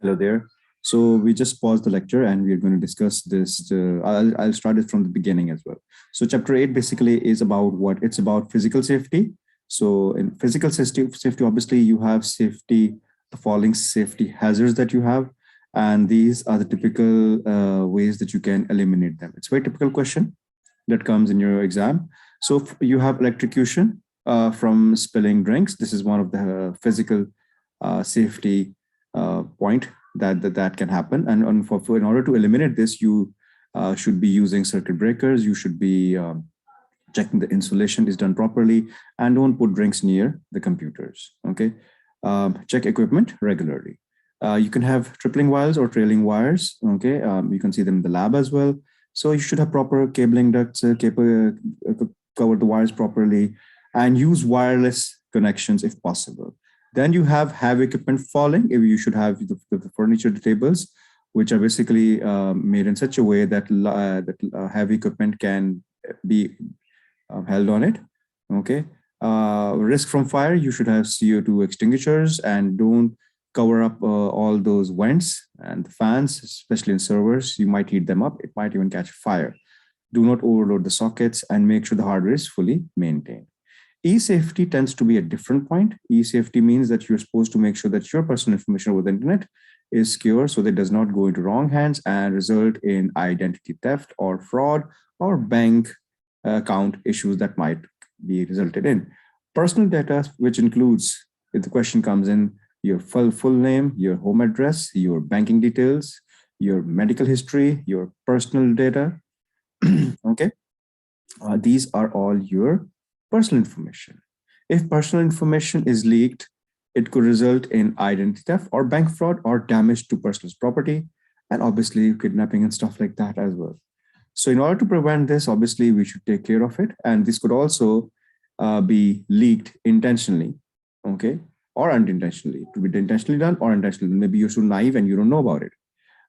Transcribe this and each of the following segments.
Hello there. So we just paused the lecture and we're going to discuss this. I'll start it from the beginning as well. So chapter 8 basically is about what? It's about physical safety. So in physical safety, obviously you have safety, the following safety hazards that you have. And these are the typical ways that you can eliminate them. It's a very typical question that comes in your exam. So you have electrocution from spilling drinks. This is one of the physical safety point that can happen. And in order to eliminate this, you should be using circuit breakers. You should be checking the insulation is done properly, and don't put drinks near the computers. Okay, check equipment regularly. You can have tripling wires or trailing wires. Okay, you can see them in the lab as well. So you should have proper cabling ducts, cover the wires properly, and use wireless connections if possible. Then you have heavy equipment falling. You should have the furniture tables, which are basically made in such a way that heavy equipment can be held on it. Okay. Risk from fire, you should have CO2 extinguishers, and don't cover up all those vents and the fans, especially in servers. You might heat them up. It might even catch fire. Do not overload the sockets, and make sure the hardware is fully maintained. E-safety tends to be a different point. E-safety means that you're supposed to make sure that your personal information over the internet is secure, so that it does not go into wrong hands and result in identity theft or fraud or bank account issues that might be resulted in. Personal data, which includes, if the question comes in, your full name, your home address, your banking details, your medical history, your personal data. Okay, these are all your personal information. If personal information is leaked, it could result in identity theft or bank fraud or damage to personal property, and obviously kidnapping and stuff like that as well. So in order to prevent this, obviously we should take care of it. And this could also be leaked intentionally, okay, or unintentionally. It could be intentionally done or intentionally. Maybe you're so naive and you don't know about it.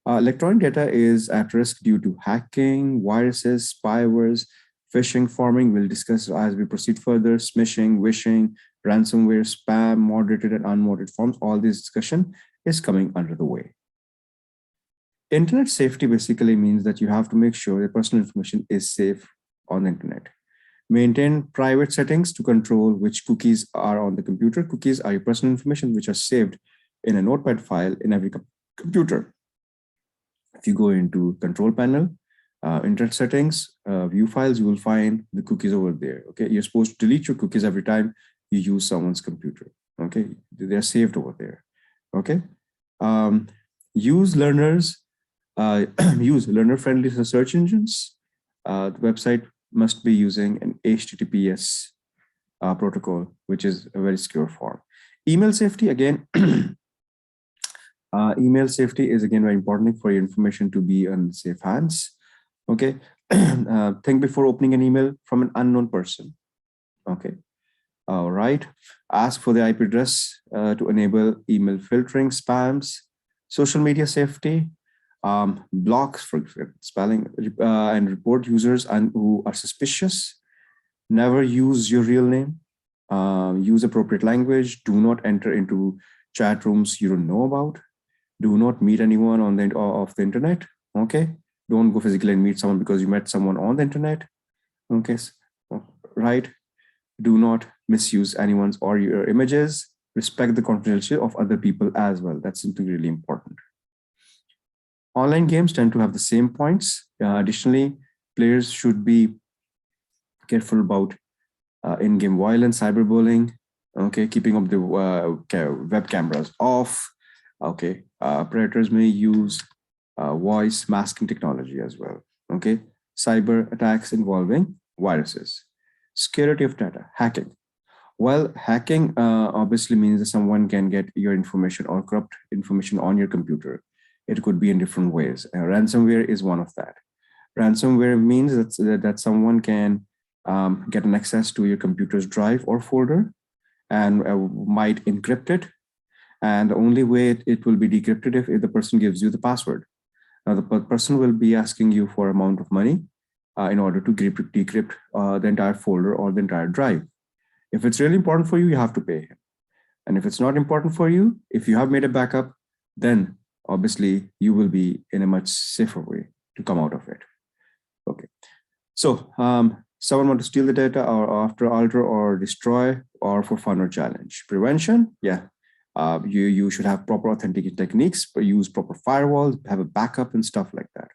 Electronic data is at risk due to hacking, viruses, spywares, phishing, farming. We'll discuss as we proceed further. Smishing, wishing, ransomware, spam, moderated and unmoderated forms. All this discussion is coming under the way. Internet safety basically means that you have to make sure that personal information is safe on the internet. Maintain private settings to control which cookies are on the computer. Cookies are your personal information which are saved in a notepad file in every computer. If you go into control panel, internet settings, view files, you will find the cookies over there. Okay, you're supposed to delete your cookies every time you use someone's computer. Okay, they're saved over there. Okay, use learner-friendly search engines. The website must be using an HTTPS protocol, which is a very secure form. Email safety, again. Email safety is again very important for your information to be in safe hands. Okay, think before opening an email from an unknown person. Okay, all right. Ask for the IP address to enable email filtering, spams. Social media safety, blocks for spelling and report users who are suspicious. Never use your real name. Use appropriate language. Do not enter into chat rooms you don't know about. Do not meet anyone on the off the internet. Okay, don't go physically and meet someone because you met someone on the internet. Okay, right. Do not misuse anyone's or your images. Respect the confidentiality of other people as well. That's something really important. Online games tend to have the same points. Additionally, players should be careful about in-game violence, cyberbullying. Okay, keeping up the web cameras off. Okay, predators may use voice masking technology as well. Okay, cyber attacks involving viruses. Security of data, hacking. Well, hacking obviously means that someone can get your information or corrupt information on your computer. It could be in different ways. Ransomware is one of that. Ransomware means that someone can get an access to your computer's drive or folder and might encrypt it. And the only way it will be decrypted if the person gives you the password. Now, the person will be asking you for amount of money in order to decrypt the entire folder or the entire drive. If it's really important for you, you have to pay him. And if it's not important for you, if you have made a backup, then obviously you will be in a much safer way to come out of it. Okay. So someone want to steal the data or after alter or destroy or for fun or challenge. Prevention, yeah. You should have proper authentication techniques, but use proper firewalls, have a backup and stuff like that.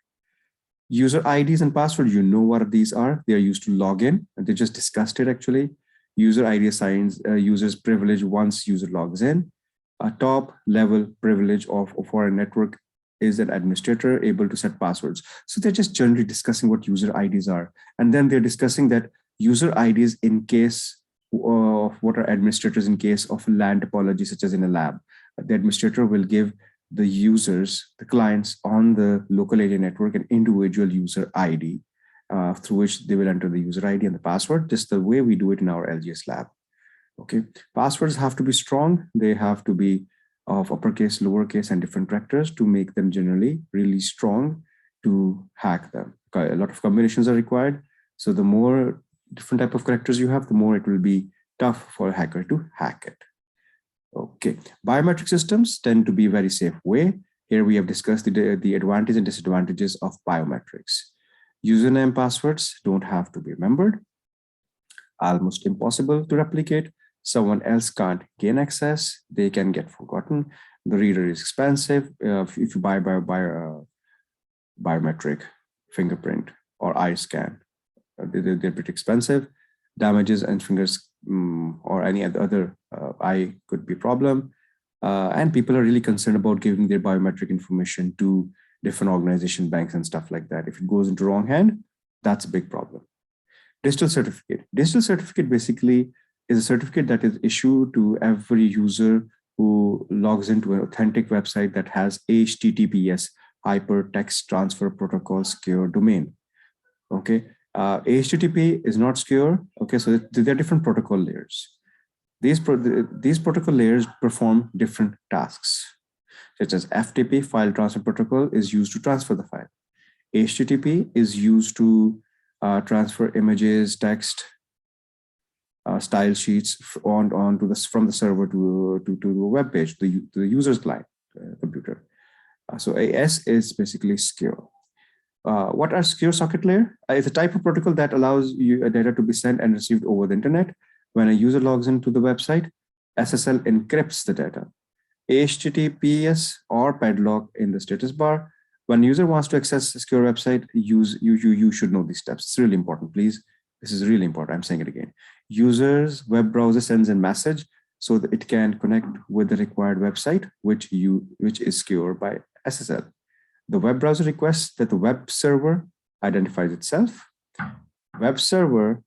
User IDs and passwords, you know what these are. They are used to log in. And they just discussed it actually. User ID assigns user's privilege once user logs in. A top level privilege for a network is an administrator able to set passwords. So they're just generally discussing what user IDs are. And then they're discussing that user IDs in case of what are administrators in case of LAN topology, such as in a lab. The administrator will give the users, the clients on the local area network, an individual user ID through which they will enter the user ID and the password, just the way we do it in our LGS lab. Okay, passwords have to be strong. They have to be of uppercase, lowercase, and different characters to make them generally really strong to hack them. A lot of combinations are required. So the more different type of characters you have, the more it will be tough for a hacker to hack it. Okay, biometric systems tend to be a very safe way. Here we have discussed the advantages and disadvantages of biometrics. Username passwords don't have to be remembered. Almost impossible to replicate. Someone else can't gain access. They can get forgotten. The reader is expensive. If you buy biometric fingerprint or eye scan, they're pretty expensive. Damages and fingers or any other eye could be a problem. And people are really concerned about giving their biometric information to different organization, banks and stuff like that. If it goes into wrong hand, that's a big problem. Digital certificate. Digital certificate basically is a certificate that is issued to every user who logs into an authentic website that has HTTPS, Hypertext Transfer Protocol secure domain. Okay, HTTP is not secure. Okay, so there are different protocol layers. These protocol layers perform different tasks, such as FTP, file transfer protocol, is used to transfer the file. HTTP is used to transfer images, text, style sheets from the server to the web page, to the user's client computer. So AS is basically secure. What are secure socket layer? It's a type of protocol that allows data to be sent and received over the internet. When a user logs into the website, SSL encrypts the data. HTTPS or padlock in the status bar. When user wants to access a secure website, you should know these steps. It's really important, please. This is really important. I'm saying it again. User's web browser sends a message so that it can connect with the required website, which is secured by SSL. The web browser requests that the web server identifies itself. Web server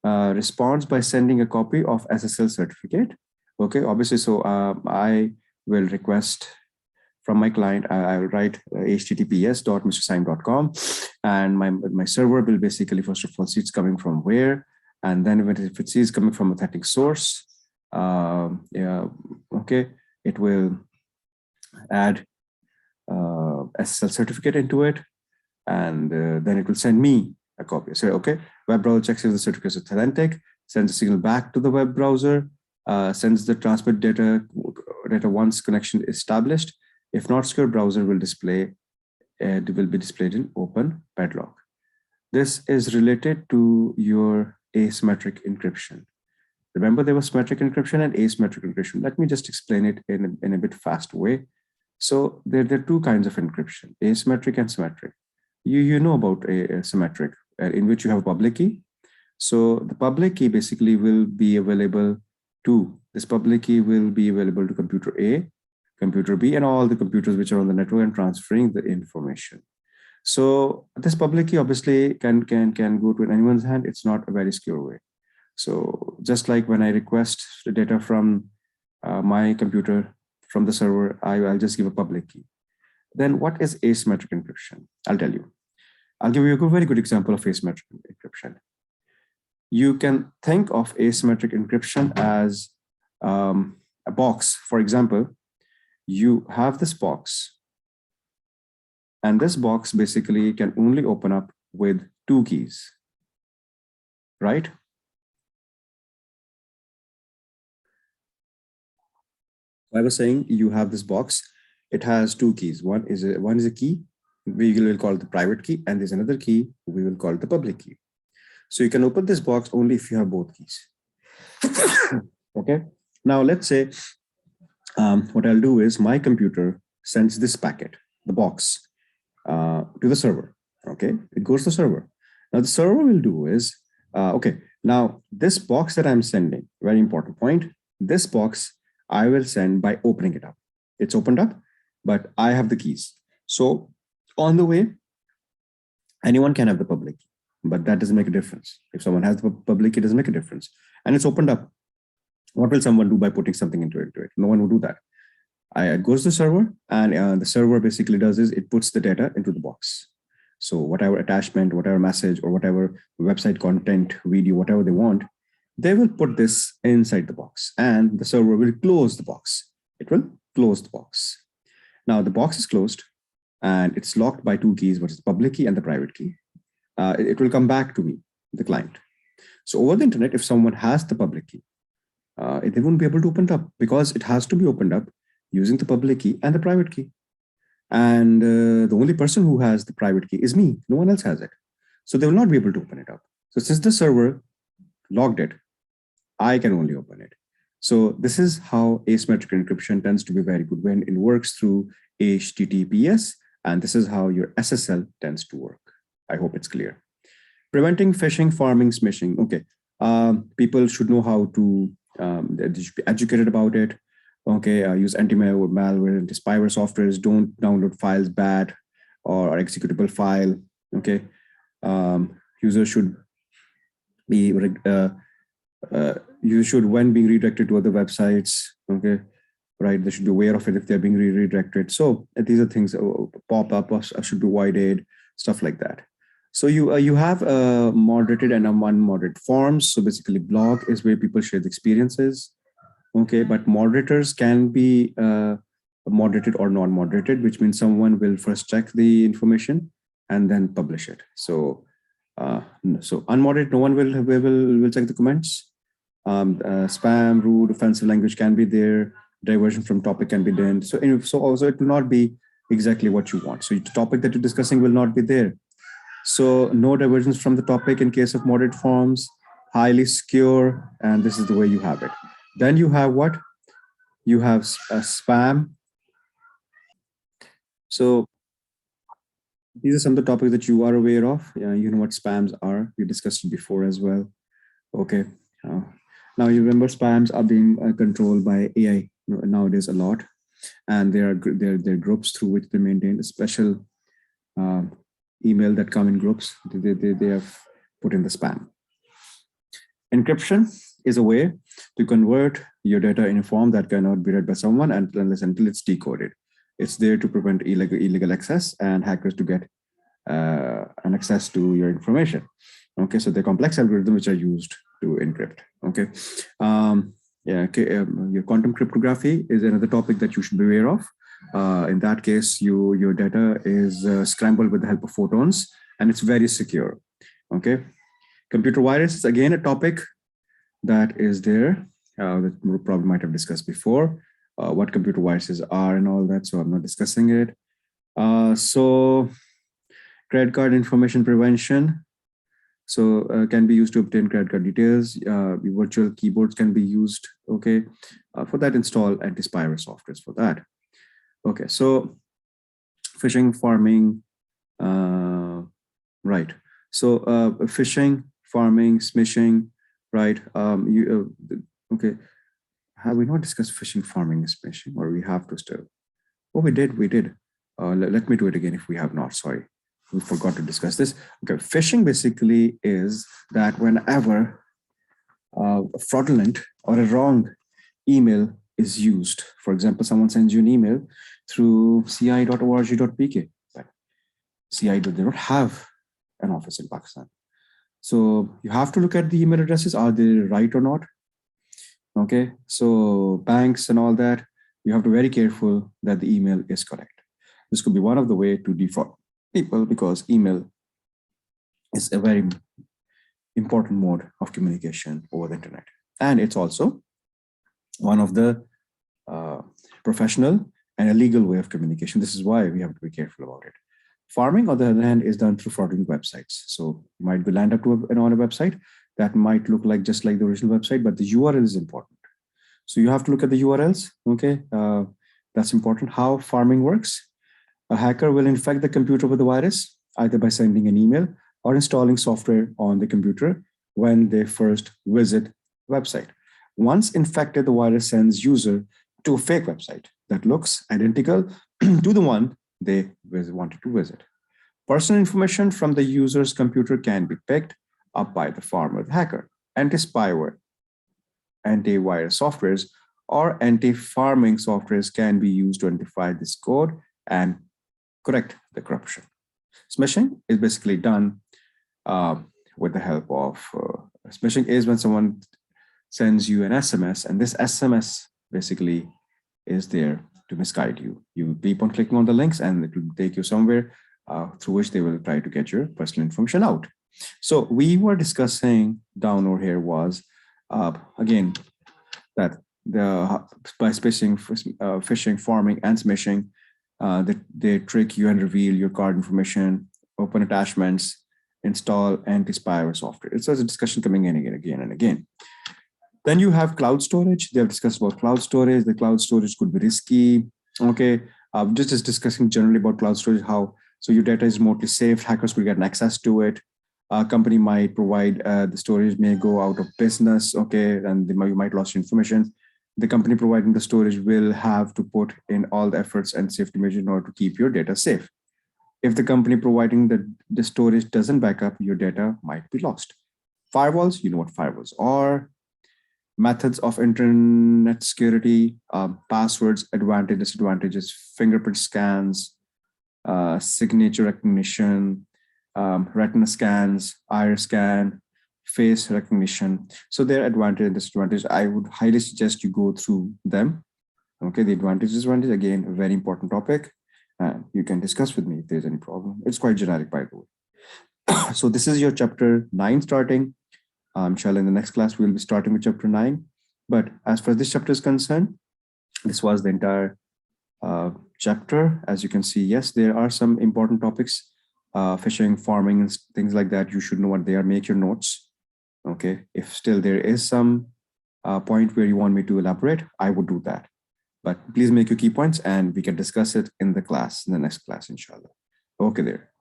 responds by sending a copy of SSL certificate. Okay, obviously, so I will request from my client, I will write https.mrsaem.com, and my server will basically, first of all, see it's coming from where, and then if it sees coming from authentic source, okay, it will add SSL certificate into it, and then it will send me a copy. So, okay, web browser checks if the certificate is authentic, sends a signal back to the web browser, sends the transmit data once connection is established. If not secure, browser will display, it will be displayed in open padlock. This is related to your asymmetric encryption. Remember, there was symmetric encryption and asymmetric encryption. Let me just explain it in a bit fast way. So there are two kinds of encryption, asymmetric and symmetric. You know about a symmetric, in which you have a public key. So the public key basically will be available to, this public key will be available to computer A, computer B, and all the computers which are on the network and transferring the information. So this public key obviously can go to anyone's hand. It's not a very secure way. So just like when I request the data from my computer from the server, I'll just give a public key. Then what is asymmetric encryption? I'll tell you. I'll give you a very good example of asymmetric encryption. You can think of asymmetric encryption as a box. For example, you have this box, and this box basically can only open up with two keys, right? I was saying you have this box. It has two keys. One is a key we will call it the private key, and there's another key we will call it the public key. So you can open this box only if you have both keys. Okay. Now let's say what I'll do is my computer sends this packet, the box, to the server. Okay, it goes to the server. Now the server will do is okay. Now this box that I'm sending, very important point. This box I will send by opening it up. It's opened up, but I have the keys. So on the way, anyone can have the public key, but that doesn't make a difference. If someone has the public key, it doesn't make a difference. And it's opened up. What will someone do by putting something into it? No one will do that. It goes to the server, and the server basically does is it puts the data into the box. So whatever attachment, whatever message, or whatever website content, video, whatever they want, they will put this inside the box, and the server will close the box. It will close the box. Now the box is closed, and it's locked by two keys, which is the public key and the private key. It will come back to me, the client. So over the internet, if someone has the public key, they won't be able to open it up because it has to be opened up using the public key and the private key. And the only person who has the private key is me. No one else has it. So they will not be able to open it up. So since the server logged it, I can only open it. So this is how asymmetric encryption tends to be very good when it works through HTTPS. And this is how your SSL tends to work. I hope it's clear. Preventing phishing, farming, smishing. Okay. People should know how to, they should be educated about it. Okay, use anti-malware, anti-spyware softwares. Don't download files bad or executable file. Okay, user should be you should when being redirected to other websites. Okay, right? They should be aware of it if they're being redirected. So these are things pop up should be avoided, stuff like that. So you have moderated and unmoderated forms. So basically, blog is where people share the experiences. Okay, but moderators can be moderated or non-moderated, which means someone will first check the information and then publish it. So, so unmoderated, no one will check the comments. Spam, rude, offensive language can be there. Diversion from topic can be done. So, also it will not be exactly what you want. So the topic that you're discussing will not be there. So no diversions from the topic in case of moderate forms, highly secure, and this is the way you have it. Then you have what? You have spam. So these are some of the topics that you are aware of. You know what spams are. We discussed it before as well. Okay. Now you remember spams are being controlled by AI nowadays a lot, and there are groups through which they maintain a special email that come in groups. They have put in the spam. Encryption is a way to convert your data in a form that cannot be read by someone unless until it's decoded. It's there to prevent illegal access and hackers to get an access to your information. Okay, so the complex algorithms which are used to encrypt. Okay, your quantum cryptography is another topic that you should be aware of. In that case, your data is scrambled with the help of photons, and it's very secure. Okay, computer virus is again a topic that is there that we probably might have discussed before, what computer viruses are and all that. So I'm not discussing it. So credit card information prevention. So can be used to obtain credit card details. Virtual keyboards can be used. Okay, for that install anti-spyware softwares for that. Okay, so phishing, farming, right. So phishing, farming, smishing, right. Okay. Have we not discussed phishing, farming, and smishing, or we have to still? Oh, we did. Let me do it again if we have not. Sorry, we forgot to discuss this. Okay, phishing basically is that whenever a fraudulent or a wrong email is used. For example, someone sends you an email through ci.org.pk. But CI, they don't have an office in Pakistan. So you have to look at the email addresses. Are they right or not? Okay, so banks and all that, you have to be very careful that the email is correct. This could be one of the way to defraud people because email is a very important mode of communication over the internet. And it's also one of the professional, and a legal way of communication. This is why we have to be careful about it. Farming, on the other hand, is done through fraudulent websites. So you might be land up to on a website that might look like just like the original website, but the URL is important. So you have to look at the URLs. Okay, that's important. How farming works: a hacker will infect the computer with a virus either by sending an email or installing software on the computer when they first visit the website. Once infected, the virus sends user to a fake website that looks identical to the one they wanted to visit. Personal information from the user's computer can be picked up by the farmer, the hacker. Anti-spyware, antivirus softwares, or anti-farming softwares can be used to identify this code and correct the corruption. Smishing is basically done with the help of smishing is when someone sends you an SMS, and this SMS basically is there to misguide you. You keep on clicking on the links and it will take you somewhere through which they will try to get your personal information out. So we were discussing down over here was, again, that by phishing, farming, and smishing, they trick you and reveal your card information, open attachments, install anti-spyware software. It's a discussion coming in again and again. Then you have cloud storage. They have discussed about cloud storage. The cloud storage could be risky. Okay, just discussing generally about cloud storage, how so your data is remotely saved. Hackers could get access to it. A company might provide the storage may go out of business. Okay, and you might lose information. The company providing the storage will have to put in all the efforts and safety measures in order to keep your data safe. If the company providing the storage doesn't back up, your data might be lost. Firewalls, you know what firewalls are. Methods of internet security, passwords, advantages, disadvantages, fingerprint scans, signature recognition, retina scans, iris scan, face recognition. So their advantage and disadvantage, I would highly suggest you go through them. Okay, the advantages, disadvantage, again, a very important topic. And you can discuss with me if there's any problem. It's quite generic, by the way. So this is your chapter 9 starting. Inshallah, in the next class, we'll be starting with chapter 9. But as far as this chapter is concerned, this was the entire chapter. As you can see, yes, there are some important topics, phishing, farming, and things like that. You should know what they are. Make your notes. Okay. If still there is some point where you want me to elaborate, I would do that. But please make your key points and we can discuss it in the class, in the next class, inshallah. Okay, there.